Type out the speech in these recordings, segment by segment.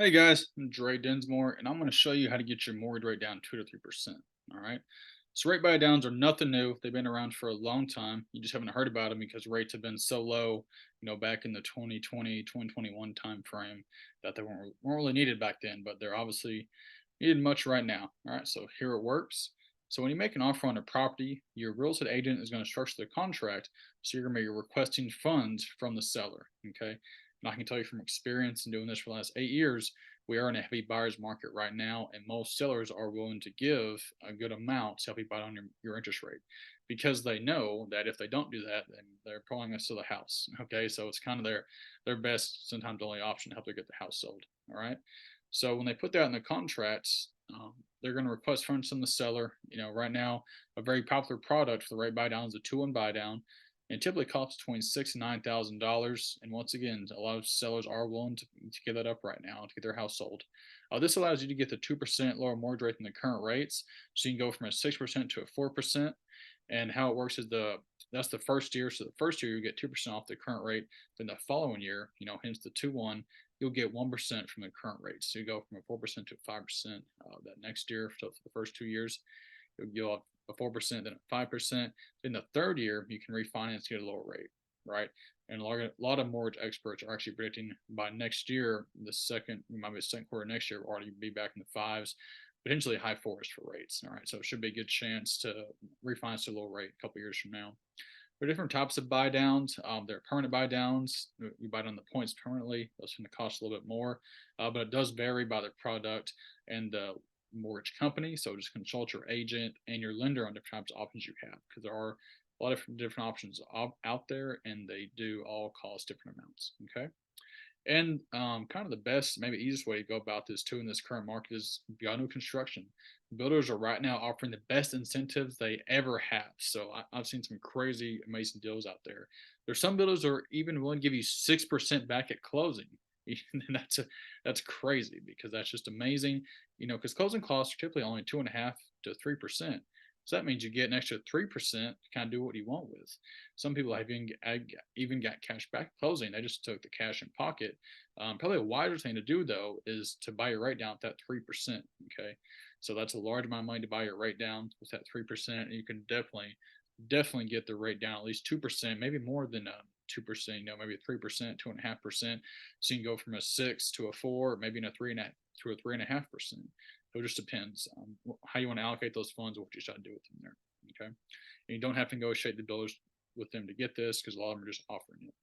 Hey guys, I'm Dre Dinsmore, and I'm going to show you how to get your mortgage rate down 2 to 3%. All right. So rate buy downs are nothing new. They've been around for a long time. You just haven't heard about them because rates have been so low, back in the 2020, 2021 time frame that they weren't really needed back then, but they're obviously needed much right now. All right. So here it works. So when you make an offer on a property, your real estate agent is going to structure the contract. So you're going to be requesting funds from the seller. Okay. And I can tell you from experience in doing this for the last 8 years, we are in a heavy buyer's market right now, and most sellers are willing to give a good amount to help you buy down your interest rate because they know that if they don't do that, then they're pulling us to the house. Okay, so it's kind of their best, sometimes only option to help them get the house sold. All right, so when they put that in the contracts, they're going to request funds from the seller. Right now, a very popular product for the rate buy down is a 2-1 buy down and typically costs between $6,000 and $9,000. And once again, a lot of sellers are willing to give that up right now to get their house sold. This allows you to get the 2% lower mortgage rate than the current rates, so you can go from a 6% to a 4%. And how it works is that's the first year. So the first year you get 2% off the current rate. Then the following year, hence the 2-1, you'll get 1% from the current rate. So you go from a 4% to 5% that next year. So for the first 2 years, you'll have a 4%, then a 5%. Then the third year, you can refinance, get a lower rate, right? And a lot of mortgage experts are actually predicting by next year, maybe the second quarter next year, will already be back in the fives, potentially high fours for rates. All right, so it should be a good chance to refinance to a lower rate a couple years from now. There are different types of buy downs. There are permanent buy downs. You buy down the points permanently. Those going to cost a little bit more, but it does vary by the product and the mortgage company. So just consult your agent and your lender on different types of options you have because there are a lot of different options out there, and they do all cost different amounts. Okay. And kind of the best, maybe easiest way to go about this too in this current market is beyond new construction. Builders are right now offering the best incentives they ever have. So I've seen some crazy, amazing deals out there. There's some builders are even willing to give you 6% back at closing. And that's crazy because that's just amazing. Because closing costs are typically only 2.5 to 3%. So that means you get an extra 3% to kind of do what you want with. Some people have even got cash back at closing. They just took the cash in pocket. Probably a wiser thing to do though is to buy your rate down at that 3%. Okay, so that's a large amount of money to buy your rate down with that 3%. And you can definitely get the rate down at least 2%, maybe more than 2%. Maybe 3%, 2.5%. So you can go from a 6 to a 4, maybe in a 3.5% So it just depends on how you want to allocate those funds, what you decide to do with them there. Okay, and you don't have to negotiate the builders with them to get this because a lot of them are just offering it.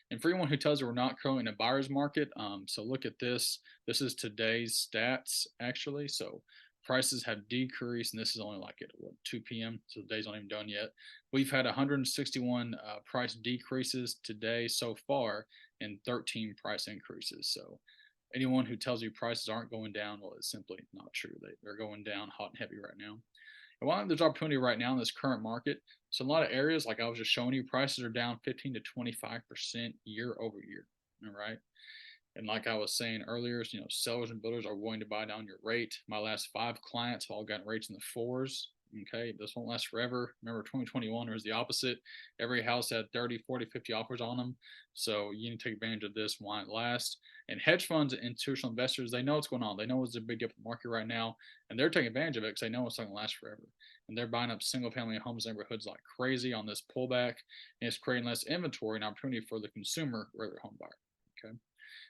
And for anyone who tells you we're not currently in a buyer's market, so look at this. This is today's stats actually. So prices have decreased, and this is only like at 2 p.m. So the day's not even done yet. We've had 161 price decreases today so far, and 13 price increases. So anyone who tells you prices aren't going down, well, it's simply not true. They're going down hot and heavy right now. And while there's opportunity right now in this current market, so in a lot of areas, like I was just showing you, prices are down 15 to 25% year over year. All right. And like I was saying earlier, sellers and builders are willing to buy down your rate. My last 5 clients have all gotten rates in the fours. Okay, this won't last forever. Remember, 2021 was the opposite. Every house had 30, 40, 50 offers on them. So you need to take advantage of this while it lasts. And hedge funds and institutional investors, they know what's going on. They know it's a big different market right now, and they're taking advantage of it because they know it's not going to last forever. And they're buying up single family homes neighborhoods like crazy on this pullback, and it's creating less inventory and opportunity for the consumer or the home buyer. Okay.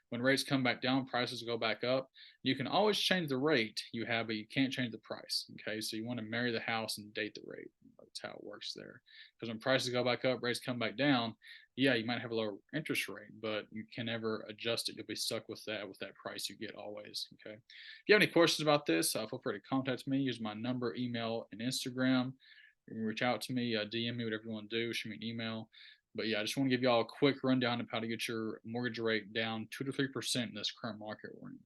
When rates come back down, prices go back up. You can always change the rate you have, but you can't change the price. Okay, so you want to marry the house and date the rate. That's how it works there. Because when prices go back up, rates come back down. Yeah, you might have a lower interest rate, but you can never adjust it. You'll be stuck with that price you get always. Okay. If you have any questions about this, feel free to contact me. Use my number, email, and Instagram. You can reach out to me, DM me, whatever you want to do. Shoot me an email. But yeah, I just want to give you all a quick rundown of how to get your mortgage rate down 2 to 3% in this current market we're in.